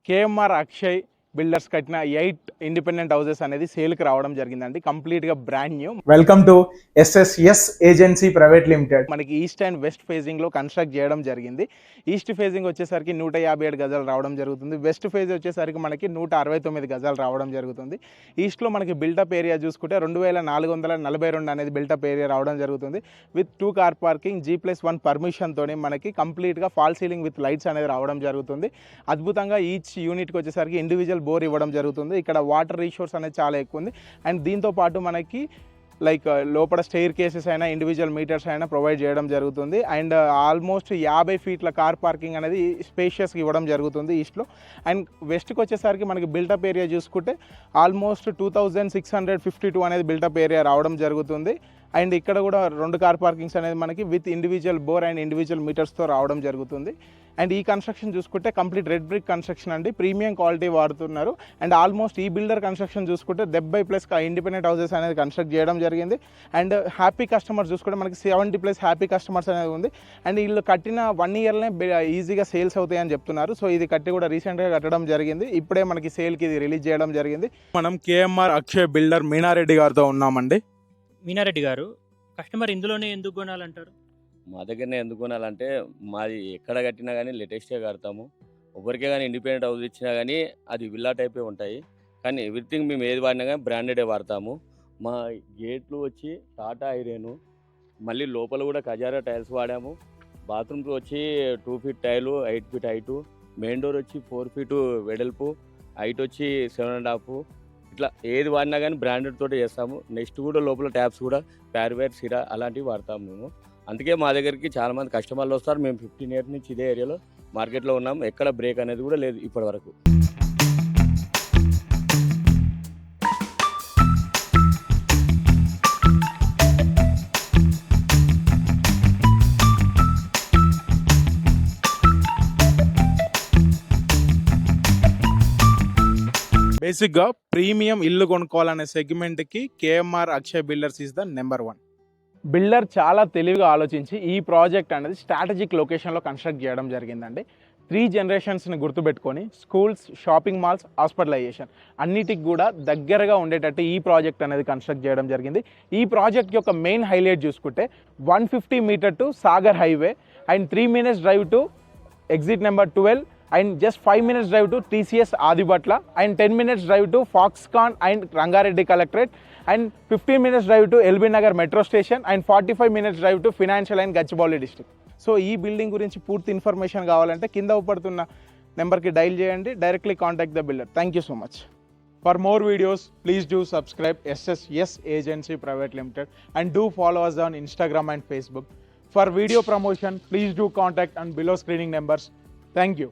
KMR Akshay builders కట్టిన 8 independent houses అనేది సేల్కి రావడం జరిగిందండి. కంప్లీట్గా brand new. Welcome to SSS agency private limited. మనకి ఈస్ట్ అండ్ వెస్ట్ ఫేజింగ్లో కన్స్ట్రక్ట్ చేయడం జరిగింది. ఈస్ట్ ఫేజింగ్ వచ్చేసరికి 157 గజాలు రావడం జరుగుతుంది. వెస్ట్ ఫేజ్ వచ్చేసరికి మనకి 169 గజాలు రావడం జరుగుతుంది. ఈస్ట్లో మనకి బిల్టప్ ఏరియా చూసుకుంటే 2442 అనేది బిల్టప్ ఏరియా రావడం జరుగుతుంది. విత్ 2 కార్ పార్కింగ్, G+1 పర్మిషన్తో మనకి కంప్లీట్గా ఫాల్ సీలింగ్ విత్ లైట్స్ అనేది రావడం జరుగుతుంది. అద్భుతంగా ఈచ్ యూనిట్కి వచ్చేసరికి ఇండివిజువల్ బోర్ ఇవ్వడం జరుగుతుంది. ఇక్కడ వాటర్ రీసోర్స్ అనేది చాలా ఎక్కువ ఉంది. అండ్ దీంతో పాటు మనకి లైక్ లోపల స్టెయిర్ కేసెస్ అయినా ఇండివిజువల్ మీటర్స్ అయినా ప్రొవైడ్ చేయడం జరుగుతుంది. అండ్ ఆల్మోస్ట్ 50 ఫీట్ల కార్ పార్కింగ్ అనేది స్పేషియస్గా ఇవ్వడం జరుగుతుంది ఈస్ట్లో. అండ్ వెస్ట్కి వచ్చేసరికి మనకి బిల్టప్ ఏరియా చూసుకుంటే ఆల్మోస్ట్ 2652 అనేది బిల్టప్ ఏరియా రావడం జరుగుతుంది. అండ్ ఇక్కడ కూడా 2 కార్ పార్కింగ్స్ అనేది మనకి with individual bore and individual మీటర్స్తో రావడం జరుగుతుంది. అండ్ ఈ కన్స్ట్రక్షన్ చూసుకుంటే కంప్లీట్ రెడ్ బ్రిక్ కన్స్ట్రక్షన్ అండి, ప్రీమియం క్వాలిటీ వాడుతున్నారు. అండ్ ఆల్మోస్ట్ ఈ బిల్డర్ కన్స్ట్రక్షన్ చూసుకుంటే 70+ ఇండిపెండెంట్ హౌసెస్ అనేది కన్స్ట్రక్ట్ చేయడం జరిగింది. అండ్ హ్యాపీ కస్టమర్స్ చూసుకుంటే మనకి 70+ హ్యాపీ కస్టమర్స్ అనేది ఉంది. అండ్ వీళ్ళు కట్టిన 1 ఇయర్నే ఈజీగా సేల్స్ అవుతాయని చెప్తున్నారు. సో ఇది కట్టి కూడా రీసెంట్గా కట్టడం జరిగింది. ఇప్పుడే మనకి సేల్కి ఇది రిలీజ్ చేయడం జరిగింది. మనం కేఎంఆర్ అక్షయ్ బిల్డర్ మీనారెడ్డి గారితో ఉన్నామండి. మీనారెడ్డి గారు, కస్టమర్ ఇందులోనే ఎందుకు కొనాలంటారు? మా దగ్గరనే ఎందుకు కొనాలంటే మాది ఎక్కడ కట్టినా కానీ లేటెస్ట్గా కడతాము. ఎవరికే కానీ ఇండిపెండెంట్ హౌస్ ఇచ్చినా కానీ అది విల్లా టైపే ఉంటాయి. కానీ ఎవ్రీథింగ్ మేము ఏది వాడినా కానీ బ్రాండెడే వాడతాము. మా గేట్లు వచ్చి టాటా ఐరేను, మళ్ళీ లోపల కూడా కజారా టైల్స్ వాడాము. బాత్రూమ్కి వచ్చి 2 feet tile, 8 feet height, main door వచ్చి 4 ఫీటు వెడల్పు, హైట్ వచ్చి 7.5. ఇట్లా ఏది వాడినా కానీ బ్రాండెడ్ తోటి చేస్తాము. నెక్స్ట్ కూడా లోపల ట్యాప్స్ కూడా ప్యారివేర్, సిరా అలాంటివి వాడతాము మేము. అందుకే మా దగ్గరికి చాలామంది కస్టమర్లు వస్తారు. మేము 15 ఇయర్స్ నుంచి ఇదే ఏరియాలో మార్కెట్లో ఉన్నాము. ఎక్కడ బ్రేక్ అనేది కూడా లేదు ఇప్పటి వరకు. బేసిక్గా ప్రీమియం ఇల్లు కొనుక్కోవాలనే సెగ్మెంట్కి KMR Akshay builders is the number 1. Builder చాలా తెలివిగా ఆలోచించి ఈ ప్రాజెక్ట్ అనేది స్ట్రాటజిక్ లొకేషన్లో కన్స్ట్రక్ట్ చేయడం జరిగిందండి. 3 జనరేషన్స్ని గుర్తుపెట్టుకొని స్కూల్స్, షాపింగ్ మాల్స్, హాస్పిటలైజేషన్ అన్నిటికి కూడా దగ్గరగా ఉండేటట్టు ఈ ప్రాజెక్ట్ అనేది కన్స్ట్రక్ట్ చేయడం జరిగింది. ఈ ప్రాజెక్ట్ యొక్క మెయిన్ హైలైట్ చూసుకుంటే 150 meter to Sagar highway and 3 minutes drive to exit number 12 and just 5 minutes drive to TCS Adibatra and 10 minutes drive to Foxconn and Rangareddy Collectorate and 15 minutes drive to LB Nagar Metro Station and 45 minutes drive to Financial and Gachibowli District. So ఈ building గురించి పూర్తి information కావాలంటే కింద ఉపడుతున్న నెంబర్కి dial చేయండి. Directly contact the builder. Thank you so much. For more videos please do subscribe SSS agency private limited and do follow us on Instagram and Facebook. For video promotion please do contact on below screening numbers. Thank you.